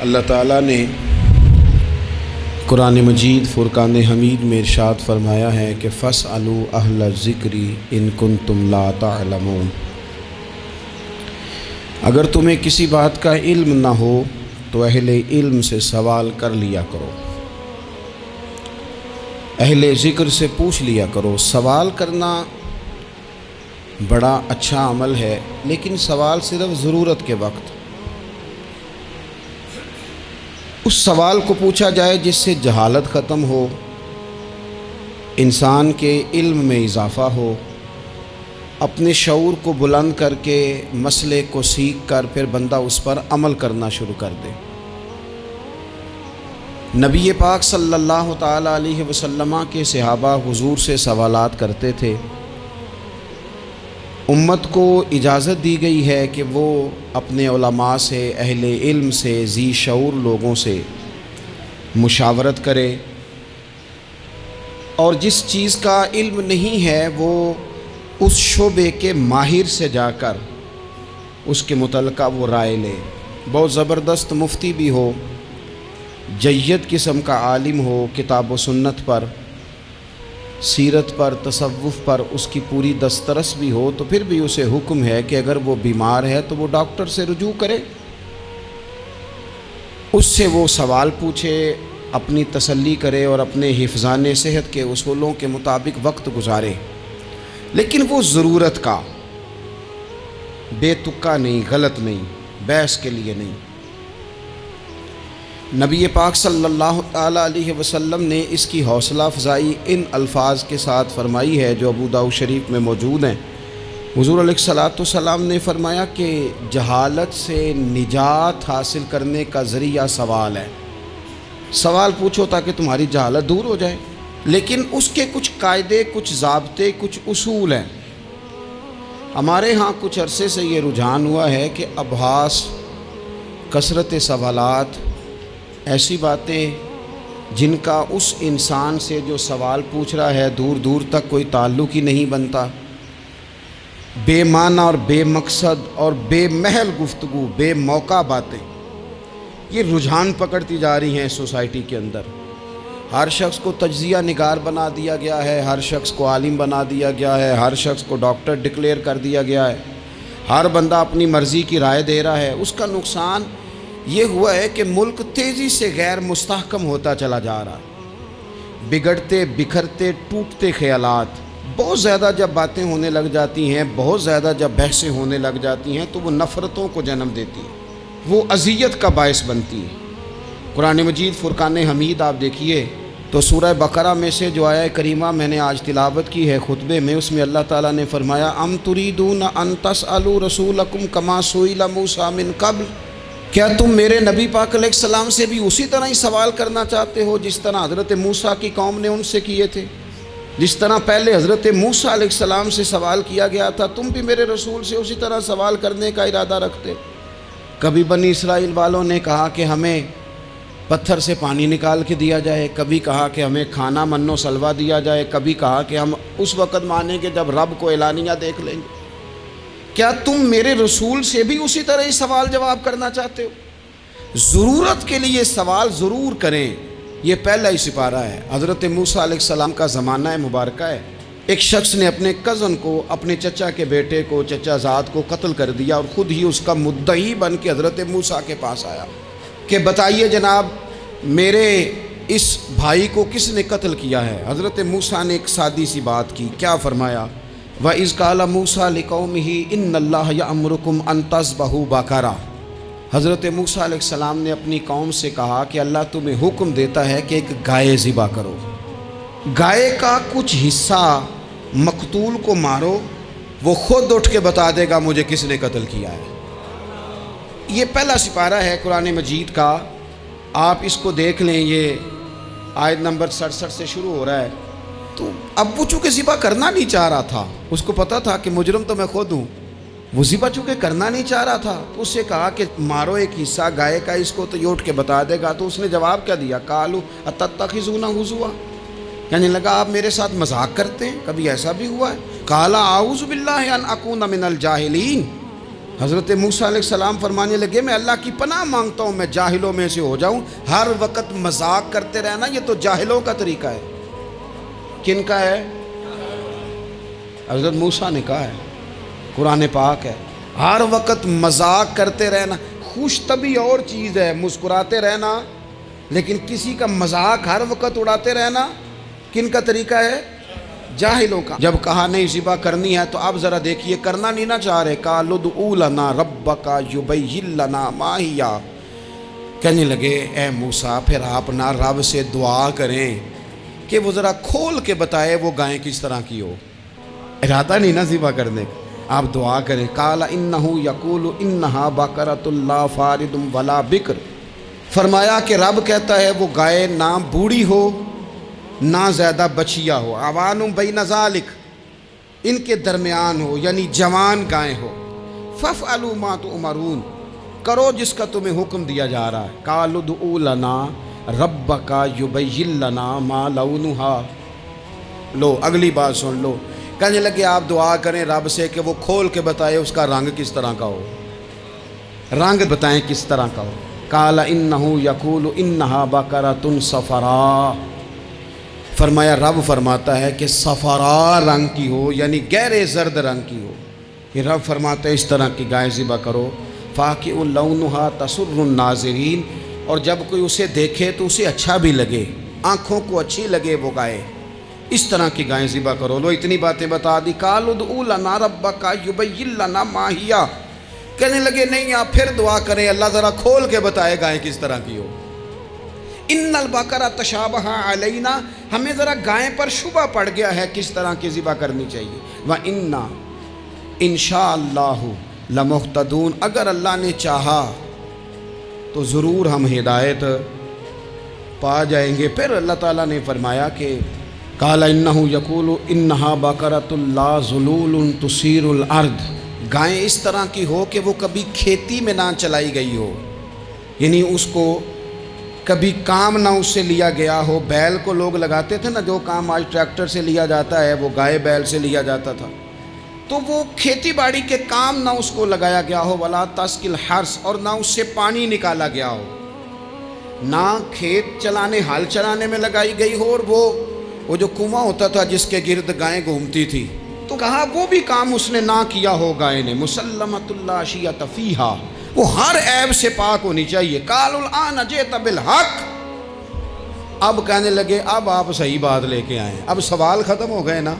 اللہ تعالیٰ نے قرآن مجید فرقان حمید میں ارشاد فرمایا ہے کہ فاسألوا اہل الذکر ان کنتم لا تعلمون۔ اگر تمہیں کسی بات کا علم نہ ہو تو اہل علم سے سوال کر لیا کرو، اہل ذکر سے پوچھ لیا کرو۔ سوال کرنا بڑا اچھا عمل ہے، لیکن سوال صرف ضرورت کے وقت اس سوال کو پوچھا جائے جس سے جہالت ختم ہو، انسان کے علم میں اضافہ ہو، اپنے شعور کو بلند کر کے مسئلے کو سیکھ کر پھر بندہ اس پر عمل کرنا شروع کر دے۔ نبی پاک صلی اللہ تعالیٰ علیہ وسلم کے صحابہ حضور سے سوالات کرتے تھے۔ امت کو اجازت دی گئی ہے کہ وہ اپنے علماء سے، اہل علم سے، ذی شعور لوگوں سے مشاورت کرے، اور جس چیز کا علم نہیں ہے وہ اس شعبے کے ماہر سے جا کر اس کے متعلقہ وہ رائے لے۔ بہت زبردست مفتی بھی ہو، جید قسم کا عالم ہو، کتاب و سنت پر، سیرت پر، تصوف پر اس کی پوری دسترس بھی ہو، تو پھر بھی اسے حکم ہے کہ اگر وہ بیمار ہے تو وہ ڈاکٹر سے رجوع کرے، اس سے وہ سوال پوچھے، اپنی تسلی کرے اور اپنے حفظان صحت کے اصولوں کے مطابق وقت گزارے، لیکن وہ ضرورت کا، بے تکا نہیں، غلط نہیں، بحث کے لیے نہیں۔ نبی پاک صلی اللہ تعالیٰ علیہ وسلم نے اس کی حوصلہ افزائی ان الفاظ کے ساتھ فرمائی ہے جو ابو داؤد شریف میں موجود ہیں۔ حضور علیہ الصلوۃ والسلام نے فرمایا کہ جہالت سے نجات حاصل کرنے کا ذریعہ سوال ہے۔ سوال پوچھو تاکہ تمہاری جہالت دور ہو جائے، لیکن اس کے کچھ قاعدے، کچھ ضابطے، کچھ اصول ہیں۔ ہمارے ہاں کچھ عرصے سے یہ رجحان ہوا ہے کہ ابحاث، کثرت سوالات، ایسی باتیں جن کا اس انسان سے جو سوال پوچھ رہا ہے دور دور تک کوئی تعلق ہی نہیں بنتا، بے معنی اور بے مقصد اور بے محل گفتگو، بے موقع باتیں، یہ رجحان پکڑتی جا رہی ہیں سوسائٹی کے اندر۔ ہر شخص کو تجزیہ نگار بنا دیا گیا ہے، ہر شخص کو عالم بنا دیا گیا ہے، ہر شخص کو ڈاکٹر ڈکلیئر کر دیا گیا ہے، ہر بندہ اپنی مرضی کی رائے دے رہا ہے۔ اس کا نقصان یہ ہوا ہے کہ ملک تیزی سے غیر مستحکم ہوتا چلا جا رہا ہے۔ بگڑتے، بکھرتے، ٹوٹتے خیالات، بہت زیادہ جب باتیں ہونے لگ جاتی ہیں، بہت زیادہ جب بحثیں ہونے لگ جاتی ہیں تو وہ نفرتوں کو جنم دیتی ہیں، وہ اذیت کا باعث بنتی ہیں۔ قرآن مجید فرقان حمید آپ دیکھیے تو سورہ بقرہ میں سے جو آیہ کریمہ میں نے آج تلاوت کی ہے خطبے میں، اس میں اللہ تعالیٰ نے فرمایا ام تریدون ان تسألوا رسولکم کما سئل موسیٰ من قبل، کیا تم میرے نبی پاک علیہ السلام سے بھی اسی طرح ہی سوال کرنا چاہتے ہو جس طرح حضرت موسیٰ کی قوم نے ان سے کیے تھے؟ جس طرح پہلے حضرت موسیٰ علیہ السلام سے سوال کیا گیا تھا، تم بھی میرے رسول سے اسی طرح سوال کرنے کا ارادہ رکھتے؟ کبھی بنی اسرائیل والوں نے کہا کہ ہمیں پتھر سے پانی نکال کے دیا جائے، کبھی کہا کہ ہمیں کھانا من و سلوہ دیا جائے، کبھی کہا کہ ہم اس وقت مانیں گے جب رب کو اعلانیہ دیکھ لیں گے۔ کیا تم میرے رسول سے بھی اسی طرح ہی سوال جواب کرنا چاہتے ہو؟ ضرورت کے لیے سوال ضرور کریں، یہ پہلا ہی سپارہ ہے۔ حضرت موسیٰ علیہ السلام کا زمانہ مبارکہ ہے، ایک شخص نے اپنے کزن کو، اپنے چچا کے بیٹے کو، چچا زاد کو قتل کر دیا اور خود ہی اس کا مدعی بن کے حضرت موسیٰ کے پاس آیا کہ بتائیے جناب میرے اس بھائی کو کس نے قتل کیا ہے؟ حضرت موسیٰ نے ایک سادی سی بات کی، کیا فرمایا؟ وَإِذْ قَالَ مُوسَىٰ لِقَوْمِهِ إِنَّ اللَّهَ يَأْمُرُكُمْ أَن تَذْبَحُوا بَقَرَةً۔ حضرت موسیٰ علیہ السلام نے اپنی قوم سے کہا کہ اللہ تمہیں حکم دیتا ہے کہ ایک گائے ذبح کرو، گائے کا کچھ حصہ مقتول کو مارو، وہ خود اٹھ کے بتا دے گا مجھے کس نے قتل کیا ہے۔ یہ پہلا سپارہ ہے قرآن مجید کا، آپ اس کو دیکھ لیں، یہ آیت نمبر 67 سے شروع ہو رہا ہے۔ تو اب وہ چونکہ ذبح کرنا نہیں چاہ رہا تھا، اس کو پتا تھا کہ مجرم تو میں خود ہوں، وہ ذبح چونکہ کرنا نہیں چاہ رہا تھا تو اس سے کہا کہ مارو ایک حصہ گائے کا، اس کو تو یہ اٹھ کے بتا دے گا۔ تو اس نے جواب کیا دیا؟ قالوا اتتخذون ہزوا، یعنی لگا آپ میرے ساتھ مذاق کرتے ہیں، کبھی ایسا بھی ہوا ہے؟ قال اعوذ باللہ ان اکون من الجاہلین، حضرت موسیٰ علیہ السلام فرمانے لگے میں اللہ کی پناہ مانگتا ہوں میں جاہلوں میں سے ہو جاؤں. ہر وقت مذاق کرتے رہنا یہ تو جاہلوں کا طریقہ ہے. کن کا ہے؟ حضرت موسیٰ نے کہا ہے، قرآن پاک ہے. ہر وقت مذاق کرتے رہنا. خوش طبعی اور چیز ہے، مسکراتے رہنا، لیکن کسی کا مذاق ہر وقت اڑاتے رہنا کن کا طریقہ ہے؟ جاہلوں کا. جب کہا نہیں ذبح کرنی ہے تو اب ذرا دیکھیے کرنا نہیں نہ چاہ رہے. قالوا ادع لنا ربک یبین لنا ما ہی. کہنے لگے اے موسیٰ پھر آپ نہ رب سے دعا کریں کہ وہ ذرا کھول کے بتائے وہ گائیں کس طرح کی ہو. ارادہ نہیں نا ذبح کرنے کا، آپ دعا کریں. قال انہ یقول انہا بقرۃ لا فارض ولا بکر. فرمایا کہ رب کہتا ہے وہ گائے نہ بوڑھی ہو نہ زیادہ بچیا ہو. عوان بین ذالک، ان کے درمیان ہو، یعنی جوان گائے ہو. فافعلوا ما تؤمرون، کرو جس کا تمہیں حکم دیا جا رہا ہے. قالوا ادع لنا ربک یبین لنا ما لونھا. لو اگلی بات سن لو. کہنے لگے آپ دعا کریں رب سے کہ وہ کھول کے بتائے اس کا رنگ کس طرح کا ہو، رنگ بتائیں کس طرح کا ہو. قال انہ یقول انہا بقرۃ صفراء. فرمایا رب فرماتا ہے کہ صفراء رنگ کی ہو، یعنی گہرے زرد رنگ کی ہو. یہ رب فرماتا ہے اس طرح کی گائے ذبح کرو. فاقع لونھا تسر الناظرین، اور جب کوئی اسے دیکھے تو اسے اچھا بھی لگے، آنکھوں کو اچھی لگے وہ گائے. اس طرح کی گائیں ذبح کرو. لو اتنی باتیں بتا دی. قالوا ادع لنا ربک یبین لنا ما ہی. کہنے لگے نہیں آپ پھر دعا کریں اللہ ذرا کھول کے بتائے گائیں کس طرح کی ہو. ان البقرہ تشابہ علینا، ہمیں ذرا گائیں پر شبہ پڑ گیا ہے کس طرح کی ذبح کرنی چاہیے. وَإِنَّا انشاءاللہ لمہتدون، اگر اللہ نے چاہا تو ضرور ہم ہدایت پا جائیں گے. پھر اللہ تعالیٰ نے فرمایا کہ قال انہ یقول انہا بقرۃ لا ذلول تثیر الارض. گائیں اس طرح کی ہو کہ وہ کبھی کھیتی میں نہ چلائی گئی ہو، یعنی اس کو کبھی کام نہ اس سے لیا گیا ہو. بیل کو لوگ لگاتے تھے نا، جو کام آج ٹریکٹر سے لیا جاتا ہے وہ گائے بیل سے لیا جاتا تھا. تو وہ کھیتی باڑی کے کام نہ اس کو لگایا گیا ہو. ولا تسقی الحرث، اور نہ اس سے پانی نکالا گیا ہو، نہ کھیت چلانے ہل چلانے میں لگائی گئی ہو. اور وہ جو کنواں ہوتا تھا جس کے گرد گائیں گھومتی تھی، تو کہا وہ بھی کام اس نے نہ کیا ہو گائے نے. مسلمۃ لا شیۃ فیہا، وہ ہر عیب سے پاک ہونی چاہیے. قالوا الآن جئت بالحق، اب کہنے لگے اب آپ صحیح بات لے کے آئیں، اب سوال ختم ہو گئے نا.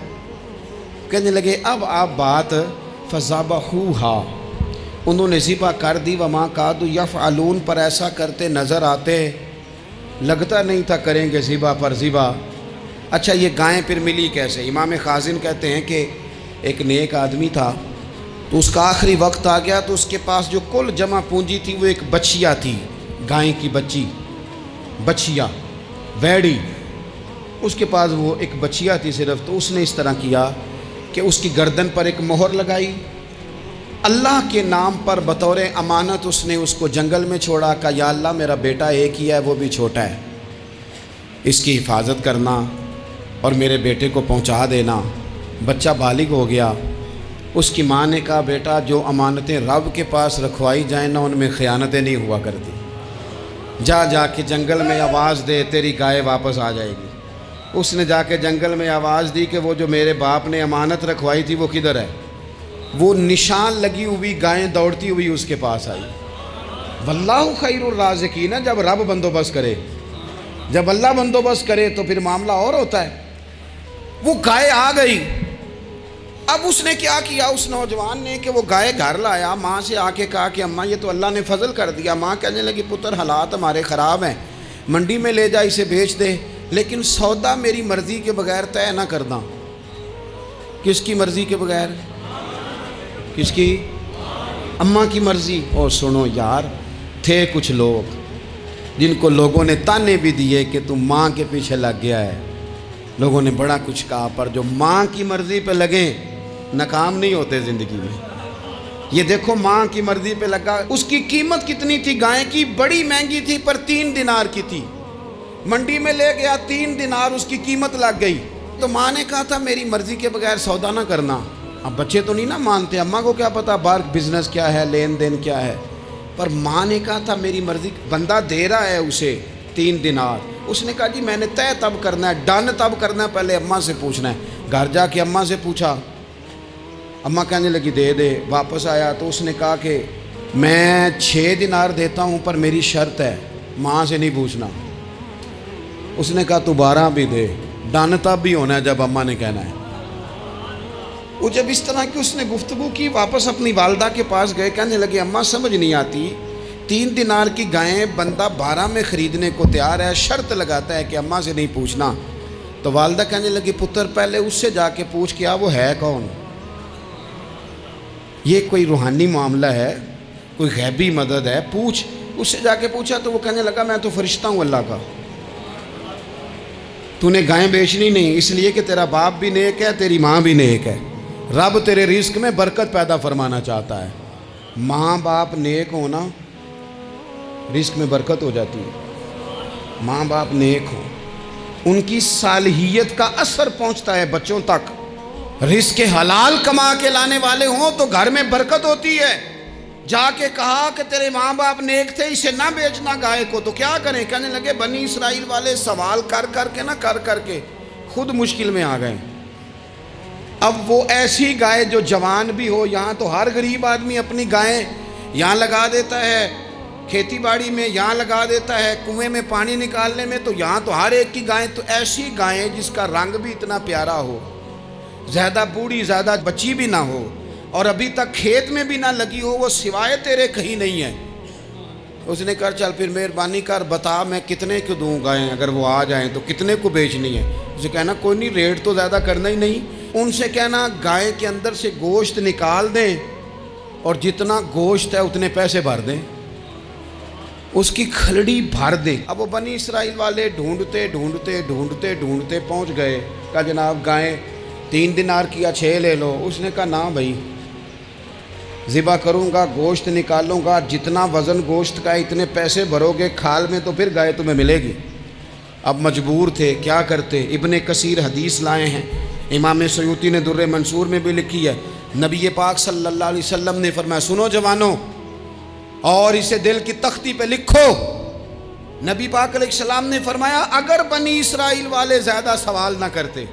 کہنے لگے اب آپ بات فذبحوہا، انہوں نے ذبح کر دی. وما کادوا یفعلون، پر ایسا کرتے نظر آتے، لگتا نہیں تھا کریں گے ذبح پر ذبح. اچھا یہ گائیں پھر ملی کیسے؟ امام خازن کہتے ہیں کہ ایک نیک آدمی تھا، تو اس کا آخری وقت آ گیا تو اس کے پاس جو کل جمع پونجی تھی وہ ایک بچیا تھی، گائیں کی بچیا ویڑی، اس کے پاس وہ ایک بچیا تھی صرف. تو اس نے اس طرح کیا کہ اس کی گردن پر ایک مہر لگائی، اللہ کے نام پر بطور امانت اس نے اس کو جنگل میں چھوڑا. کہا یا اللہ میرا بیٹا ایک ہی ہے، وہ بھی چھوٹا ہے، اس کی حفاظت کرنا اور میرے بیٹے کو پہنچا دینا. بچہ بالغ ہو گیا. اس کی ماں نے کہا بیٹا جو امانتیں رب کے پاس رکھوائی جائیں نا ان میں خیانتیں نہیں ہوا کرتی، جا کے جنگل میں آواز دے تیری گائے واپس آ جائے گی. اس نے جا کے جنگل میں آواز دی کہ وہ جو میرے باپ نے امانت رکھوائی تھی وہ کدھر ہے. وہ نشان لگی ہوئی گائیں دوڑتی ہوئی اس کے پاس آئی. واللہ خیر الرازقین، جب رب بندوبست کرے، جب اللہ بندوبست کرے تو پھر معاملہ اور ہوتا ہے. وہ گائے آ گئی. اب اس نے کیا کیا اس نوجوان نے کہ وہ گائے گھر لایا، ماں سے آ کے کہا کہ اماں یہ تو اللہ نے فضل کر دیا. ماں کہنے لگی پتر حالات ہمارے خراب ہیں، منڈی میں لے جا اسے بیچ دے، لیکن سودا میری مرضی کے بغیر طے نہ کرنا. کس کی مرضی کے بغیر؟ کس کی؟ اماں کی مرضی. اور سنو یار، تھے کچھ لوگ جن کو لوگوں نے تانے بھی دیے کہ تم ماں کے پیچھے لگ گیا ہے، لوگوں نے بڑا کچھ کہا، پر جو ماں کی مرضی پہ لگیں ناکام نہیں ہوتے زندگی میں. یہ دیکھو ماں کی مرضی پہ لگا. اس کی قیمت کتنی تھی گائے کی؟ بڑی مہنگی تھی، پر 3 دینار کی تھی. منڈی میں لے گیا، 3 دینار اس کی قیمت لگ گئی. تو ماں نے کہا تھا میری مرضی کے بغیر سودا نہ کرنا. اب بچے تو نہیں نا مانتے، اماں کو کیا پتا باہر بزنس کیا ہے، لین دین کیا ہے، پر ماں نے کہا تھا میری مرضی، بندہ دے رہا ہے اسے 3 دینار، اس نے کہا جی میں نے طے تب کرنا ہے، ڈن تب کرنا ہے، پہلے اماں سے پوچھنا ہے۔ گھر جا کے اماں سے پوچھا، اماں کہنے لگی دے دے۔ واپس آیا تو اس نے کہا کہ میں 6 دینار دیتا ہوں پر میری شرط ہے، ماں سے نہیں پوچھنا۔ اس نے کہا تو 12 بھی دے، ڈن تب بھی ہونا ہے جب اماں نے کہنا ہے۔ وہ جب اس طرح کی اس نے گفتگو کی، واپس اپنی والدہ کے پاس گئے، کہنے لگے اماں سمجھ نہیں آتی، 3 دینار کی گائیں بندہ 12 میں خریدنے کو تیار ہے، شرط لگاتا ہے کہ اماں سے نہیں پوچھنا۔ تو والدہ کہنے لگی پتر پہلے اس سے جا کے پوچھ کیا وہ ہے کون، یہ کوئی روحانی معاملہ ہے، کوئی غیبی مدد ہے، پوچھ۔ اس سے جا کے پوچھا تو وہ کہنے لگا میں تو فرشتہ ہوں اللہ کا، تو نے گائیں بیچنی نہیں، اس لیے کہ تیرا باپ بھی نیک ہے، تیری ماں بھی نیک ہے، رب تیرے رزق میں برکت پیدا فرمانا چاہتا ہے۔ ماں باپ نیک ہونا رزق میں برکت ہو جاتی ہے، ماں باپ نیک ہوں، ان کی صالحیت کا اثر پہنچتا ہے بچوں تک، رزق حلال کما کے لانے والے ہوں تو گھر میں برکت ہوتی ہے۔ جا کے کہا کہ تیرے ماں باپ نیک تھے، اسے نہ بیچنا گائے کو، تو کیا کریں؟ کہنے لگے بنی اسرائیل والے سوال کر کر کے خود مشکل میں آ گئے۔ اب وہ ایسی گائے جو جوان بھی ہو، یہاں تو ہر غریب آدمی اپنی گائیں یہاں لگا دیتا ہے، کھیتی باڑی میں یہاں لگا دیتا ہے، کنویں میں پانی نکالنے میں، تو یہاں تو ہر ایک کی گائیں، تو ایسی گائیں جس کا رنگ بھی اتنا پیارا ہو، زیادہ بوڑھی زیادہ بچی بھی نہ ہو، اور ابھی تک کھیت میں بھی نہ لگی ہو، وہ سوائے تیرے کہیں نہیں ہے۔ اس نے کہا چل پھر مہربانی کر بتا میں کتنے کو دوں گائیں، اگر وہ آ جائیں تو کتنے کو بیچنی ہے؟ اسے کہنا کوئی نہیں، ریٹ تو زیادہ کرنا ہی نہیں، ان سے کہنا گائے کے اندر سے گوشت نکال دیں اور جتنا گوشت ہے اتنے پیسے بھر دیں، اس کی کھلڑی بھر دیں۔ اب وہ بنی اسرائیل والے ڈھونڈتے پہنچ گئے، کہا جناب گائیں 3 دینار کی یا 6 لے لو۔ اس نے کہا نہ بھائی، ذبح کروں گا، گوشت نکالوں گا، جتنا وزن گوشت کا اتنے پیسے بھرو گے کھال میں تو پھر گائے تمہیں ملے گی۔ اب مجبور تھے، کیا کرتے؟ ابن کثیر حدیث لائے ہیں، امام سیوطی نے در منصور میں بھی لکھی ہے، نبی پاک صلی اللہ علیہ وسلم نے فرمایا سنو جوانوں، اور اسے دل کی تختی پہ لکھو، نبی پاک علیہ السلام نے فرمایا اگر بنی اسرائیل والے زیادہ سوال نہ کرتے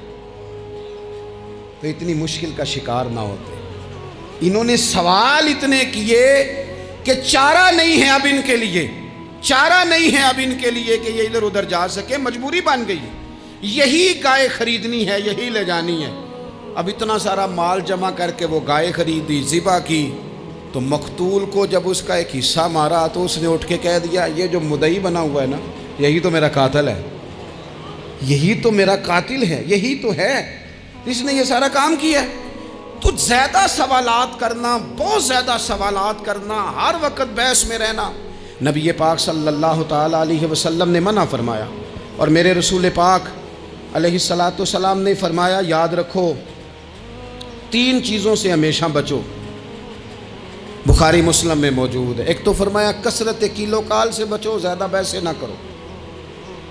تو اتنی مشکل کا شکار نہ ہوتے۔ انہوں نے سوال اتنے کیے کہ چارہ نہیں ہے اب ان کے لیے، چارہ نہیں ہے اب ان کے لیے کہ یہ ادھر ادھر جا سکے، مجبوری بن گئی، یہی گائے خریدنی ہے، یہی لے جانی ہے۔ اب اتنا سارا مال جمع کر کے وہ گائے خریدی، ذبح کی، تو مقتول کو جب اس کا ایک حصہ مارا تو اس نے اٹھ کے کہہ دیا یہ جو مدعی بنا ہوا ہے نا، یہی تو میرا قاتل ہے، یہی تو میرا قاتل ہے، یہی تو ہے اس نے یہ سارا کام کیا ہے۔ تو زیادہ سوالات کرنا، بہت زیادہ سوالات کرنا، ہر وقت بحث میں رہنا، نبی پاک صلی اللہ تعالیٰ علیہ وسلم نے منع فرمایا، اور میرے رسول پاک علیہ السلام نے فرمایا یاد رکھو 3 چیزوں سے ہمیشہ بچو، بخاری مسلم میں موجود ہے۔ ایک تو فرمایا کثرت کیلو کال سے بچو، زیادہ بحثیں نہ کرو،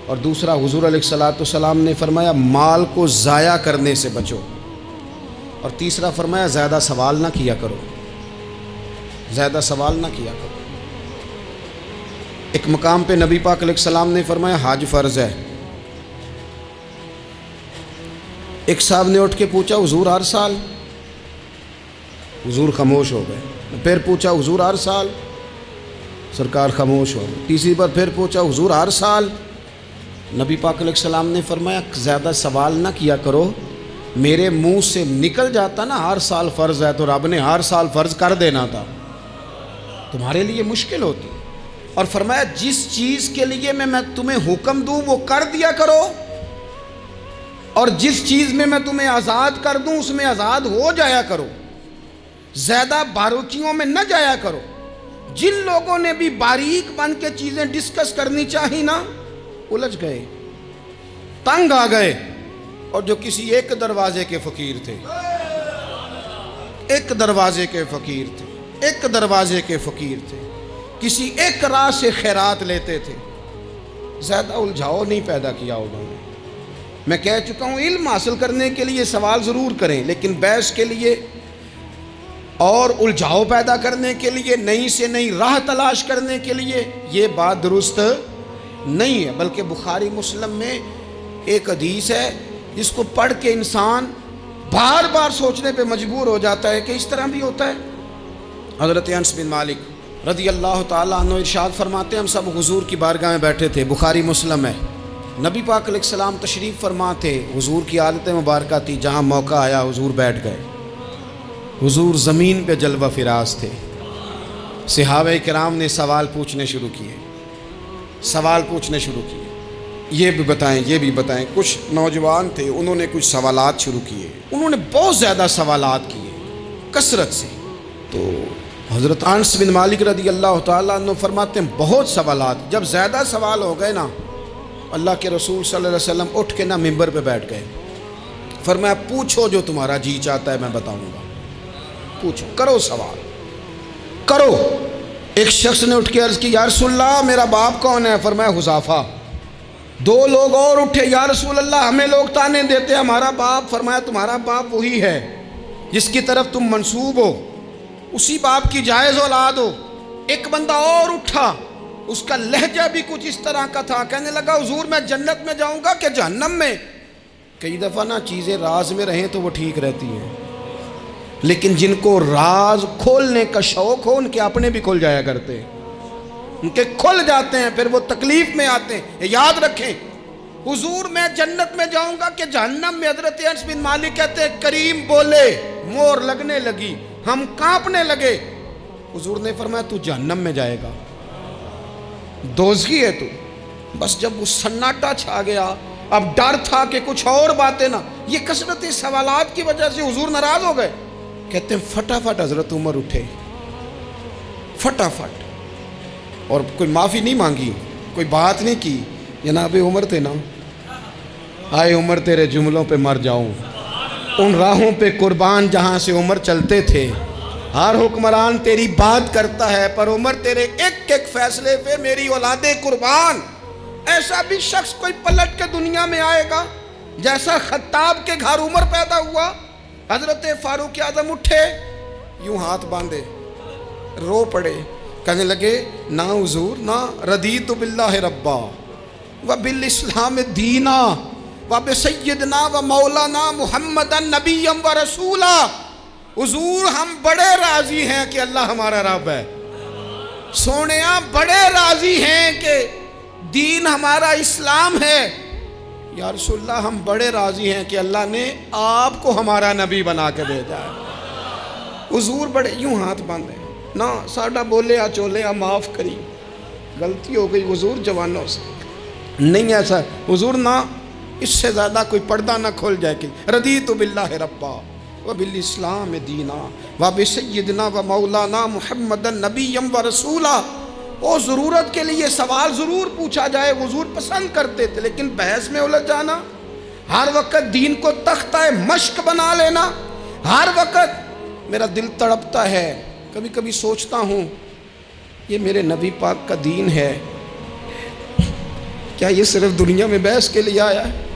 اور دوسرا حضور علیہ السلام نے فرمایا مال کو ضائع کرنے سے بچو، اور تیسرا فرمایا زیادہ سوال نہ کیا کرو، زیادہ سوال نہ کیا کرو۔ ایک مقام پہ نبی پاک علیہ السلام نے فرمایا حج فرض ہے، ایک صاحب نے اٹھ کے پوچھا حضور ہر سال؟ حضور خاموش ہو گئے۔ پھر پوچھا حضور ہر سال؟ سرکار خاموش ہو گئے۔ تیسری بار پھر پوچھا حضور ہر سال؟ نبی پاک علیہ السلام نے فرمایا زیادہ سوال نہ کیا کرو، میرے منہ سے نکل جاتا نا ہر سال فرض ہے تو رب نے ہر سال فرض کر دینا تھا، تمہارے لیے مشکل ہوتی۔ اور فرمایا جس چیز کے لیے میں تمہیں حکم دوں وہ کر دیا کرو، اور جس چیز میں تمہیں آزاد کر دوں اس میں آزاد ہو جایا کرو، زیادہ باریکیوں میں نہ جایا کرو۔ جن لوگوں نے بھی باریک بن کے چیزیں ڈسکس کرنی چاہی نا، الجھ گئے، تنگ آ گئے، اور جو کسی ایک دروازے کے فقیر تھے، ایک دروازے کے فقیر تھے، ایک دروازے کے فقیر تھے، کسی ایک راہ سے خیرات لیتے تھے، زیادہ الجھاؤ نہیں پیدا کیا انہوں نے۔ میں کہہ چکا ہوں علم حاصل کرنے کے لیے سوال ضرور کریں، لیکن بحث کے لیے اور الجھاؤ پیدا کرنے کے لیے، نئی سے نئی راہ تلاش کرنے کے لیے، یہ بات درست نہیں ہے۔ بلکہ بخاری مسلم میں ایک حدیث ہے جس کو پڑھ کے انسان بار بار سوچنے پہ مجبور ہو جاتا ہے کہ اس طرح بھی ہوتا ہے۔ حضرت انس بن مالک رضی اللہ تعالیٰ عنہ ارشاد فرماتے ہیں، ہم سب حضور کی بارگاہ میں بیٹھے تھے، بخاری مسلم ہے، نبی پاک علیہ السلام تشریف فرما تھے، حضور کی عادت مبارکہ تھی جہاں موقع آیا حضور بیٹھ گئے۔ حضور زمین پہ جلوہ فراز تھے، صحابہ کرام نے سوال پوچھنے شروع کیے، یہ بھی بتائیں، یہ بھی بتائیں۔ کچھ نوجوان تھے، انہوں نے کچھ سوالات شروع کیے، انہوں نے بہت زیادہ سوالات کیے کثرت سے۔ تو حضرت انس بن مالک رضی اللہ تعالیٰ عنہ فرماتے ہیں بہت سوالات، جب زیادہ سوال ہو گئے نا، اللہ کے رسول صلی اللہ علیہ وسلم اٹھ کے نا ممبر پہ بیٹھ گئے، فرمایا پوچھو جو تمہارا جی چاہتا ہے میں بتاؤں گا، پوچھو، کرو سوال کرو۔ ایک شخص نے اٹھ کے عرض کی، یا رسول اللہ میرا باپ کون ہے؟ فرمایا حذیفہ۔ دو لوگ اور اٹھے، یا رسول اللہ ہمیں لوگ تانے دیتے ہمارا باپ۔ فرمایا تمہارا باپ وہی ہے جس کی طرف تم منسوب ہو، اسی باپ کی جائز اولاد ہو۔ ایک بندہ اور اٹھا، اس کا لہجہ بھی کچھ اس طرح کا تھا، کہنے لگا حضور میں جنت میں جاؤں گا کہ جہنم میں؟ کئی دفعہ نا چیزیں راز میں رہیں تو وہ ٹھیک رہتی ہیں، لیکن جن کو راز کھولنے کا شوق ہو ان کے اپنے بھی کھل جایا کرتے ہیں، ان کے کھل جاتے ہیں، پھر وہ تکلیف میں آتے ہیں۔ یاد رکھیں، حضور میں جنت میں جاؤں گا کہ جہنم میں؟ حضرت انس بن مالک کہتے ہیں کریم بولے، مور لگنے لگی، ہم کانپنے لگے۔ حضور نے فرمایا تو جہنم میں جائے گا، دوزخی ہے تو۔ بس جب وہ سناٹا چھا گیا، اب ڈر تھا کہ کچھ اور باتیں نہ، یہ کثرت سوالات کی وجہ سے حضور ناراض ہو گئے۔ کہتے ہیں فٹافٹ حضرت عمر اٹھے، فٹافٹ، اور کوئی معافی نہیں مانگی، کوئی بات نہیں کی۔ جناب عمر تھے نا، آئے عمر تیرے جملوں پہ مر جاؤں، ان راہوں پہ قربان جہاں سے عمر چلتے تھے۔ ہر حکمران تیری بات کرتا ہے، پر عمر تیرے ایک ایک فیصلے پہ میری اولادیں قربان۔ ایسا بھی شخص کوئی پلٹ کے دنیا میں آئے گا جیسا خطاب کے گھر عمر پیدا ہوا۔ حضرت فاروق اعظم اٹھے، یوں ہاتھ باندھے، رو پڑے، کہنے لگے نہ حضور نہ، رضیت باللہ ربا وبالاسلام دینا وبسیدنا ومولانا محمد نبیا ورسولا۔ حضور ہم بڑے راضی ہیں کہ اللہ ہمارا رب ہے، سونیا بڑے راضی ہیں کہ دین ہمارا اسلام ہے۔ یا رسول اللہ ہم بڑے راضی ہیں کہ اللہ نے آپ کو ہمارا نبی بنا کے بھیجا ہے۔ حضور بڑے، یوں ہاتھ باندھے، نہ ساڈا بولیا چولیا معاف کری، غلطی ہو گئی حضور جوانوں سے، نہیں ایسا حضور، نہ اس سے زیادہ کوئی پردہ نہ کھول جائے کہ رضیت باللہ ربا وبالاسلام دینا وبسیدنا ومولانا محمد نبیا ورسولا۔ وہ ضرورت کے لیے سوال ضرور پوچھا جائے، حضور پسند کرتے تھے، لیکن بحث میں الجھ جانا، ہر وقت دین کو تختہ مشق بنا لینا، ہر وقت میرا دل تڑپتا ہے، کبھی کبھی سوچتا ہوں یہ میرے نبی پاک کا دین ہے، کیا یہ صرف دنیا میں بحث کے لیے آیا ہے؟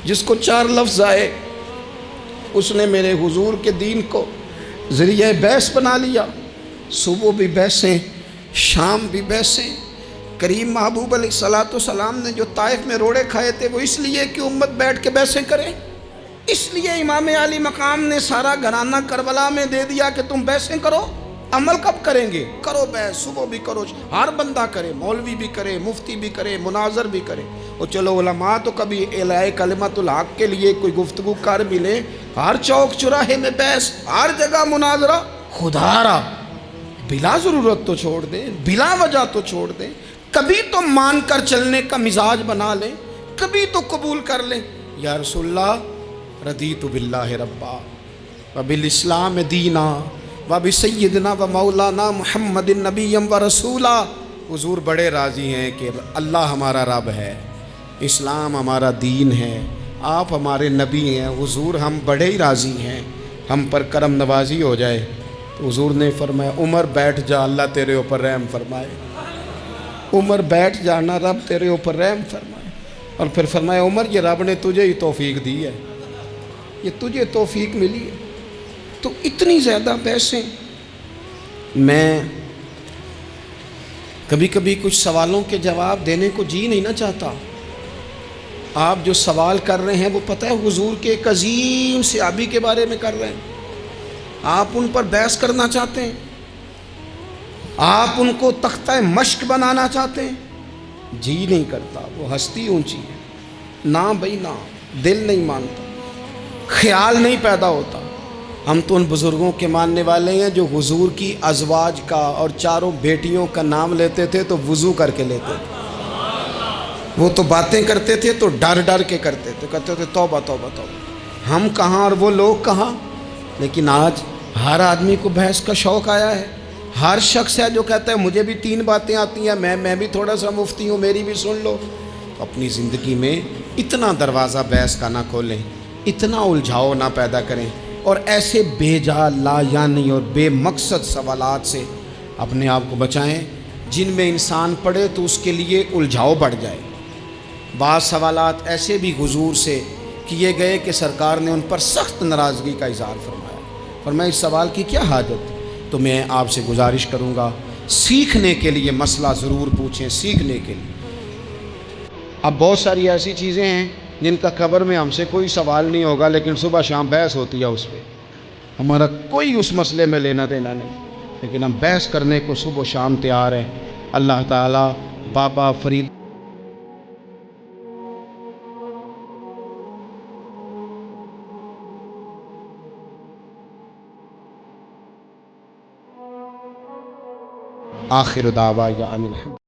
جس کو 4 لفظ آئے اس نے میرے حضور کے دین کو ذریعہ بحث بنا لیا۔ صبح بھی بحثیں، شام بھی بحثیں۔ کریم محبوب علیہ السلام نے جو طائف میں روڑے کھائے تھے وہ اس لیے کہ امت بیٹھ کے بحثیں کرے، اس لیے امام علی مقام نے سارا گھرانہ کربلا میں دے دیا کہ تم بحثیں کرو۔ عمل کب کریں گے؟ کرو بحث، صبح بھی کرو، ہر بندہ کرے، مولوی بھی کرے، مفتی بھی کرے، مناظر بھی کرے۔ اور چلو علماء تو کبھی اعلاء کلمت الحق کے لیے کوئی گفتگو کر بھی لیں، ہر چوک چراہے میں بحث، ہر جگہ مناظرہ، خدا را بلا ضرورت تو چھوڑ دیں، بلا وجہ تو چھوڑ دیں، کبھی تو مان کر چلنے کا مزاج بنا لیں، کبھی تو قبول کر لیں۔ یا رسول اللہ رضیت باللہ ربا وبالاسلام دینا وبسیدنا ومولانا محمد نبیا ورسولا۔ حضور بڑے راضی ہیں کہ اللہ ہمارا رب ہے، اسلام ہمارا دین ہے، آپ ہمارے نبی ہیں۔ حضور ہم بڑے ہی راضی ہیں، ہم پر کرم نوازی ہو جائے۔ تو حضور نے فرمایا عمر بیٹھ جا، اللہ تیرے اوپر رحم فرمائے۔ عمر بیٹھ جانا، رب تیرے اوپر رحم فرمائے۔ اور پھر فرمایا عمر یہ رب نے تجھے ہی توفیق دی ہے، یہ تجھے توفیق ملی ہے۔ تو اتنی زیادہ بحثیں. میں کبھی کبھی کچھ سوالوں کے جواب دینے کو جی نہیں نہ چاہتا. آپ جو سوال کر رہے ہیں وہ پتہ ہے حضور کے ایک عظیم صحابی کے بارے میں کر رہے ہیں. آپ ان پر بحث کرنا چاہتے ہیں, آپ ان کو تختہ مشق بنانا چاہتے ہیں. جی نہیں کرتا, وہ ہستی اونچی ہے. نہ بھائی نہ, دل نہیں مانتا, خیال نہیں پیدا ہوتا. ہم تو ان بزرگوں کے ماننے والے ہیں جو حضور کی ازواج کا اور چاروں بیٹیوں کا نام لیتے تھے تو وضو کر کے لیتے تھے. وہ تو باتیں کرتے تھے تو ڈر ڈر کے کرتے تھے, کہتے تھے توبہ توبہ توبہ. ہم کہاں اور وہ لوگ کہاں. لیکن آج ہر آدمی کو بحث کا شوق آیا ہے. ہر شخص ہے جو کہتا ہے مجھے بھی 3 باتیں آتی ہیں, میں بھی تھوڑا سا مفتی ہوں, میری بھی سن لو. تو اپنی زندگی میں اتنا دروازہ بحث کا نہ کھولیں, اتنا الجھاؤ نہ پیدا کریں, اور ایسے بے جا لا یعنی اور بے مقصد سوالات سے اپنے آپ کو بچائیں جن میں انسان پڑھے تو اس کے لیے الجھاؤ بڑھ جائے. بعض سوالات ایسے بھی حضور سے کیے گئے کہ سرکار نے ان پر سخت ناراضگی کا اظہار فرمایا. فرمایا اس سوال کی کیا حاجت. تو میں آپ سے گزارش کروں گا سیکھنے کے لیے مسئلہ ضرور پوچھیں, سیکھنے کے لیے. اب بہت ساری ایسی چیزیں ہیں جن کا قبر میں ہم سے کوئی سوال نہیں ہوگا, لیکن صبح شام بحث ہوتی ہے اس پہ. ہمارا کوئی اس مسئلے میں لینا دینا نہیں, لیکن ہم بحث کرنے کو صبح و شام تیار ہیں. اللہ تعالیٰ بابا فرید آخر دعوانا ان الحمد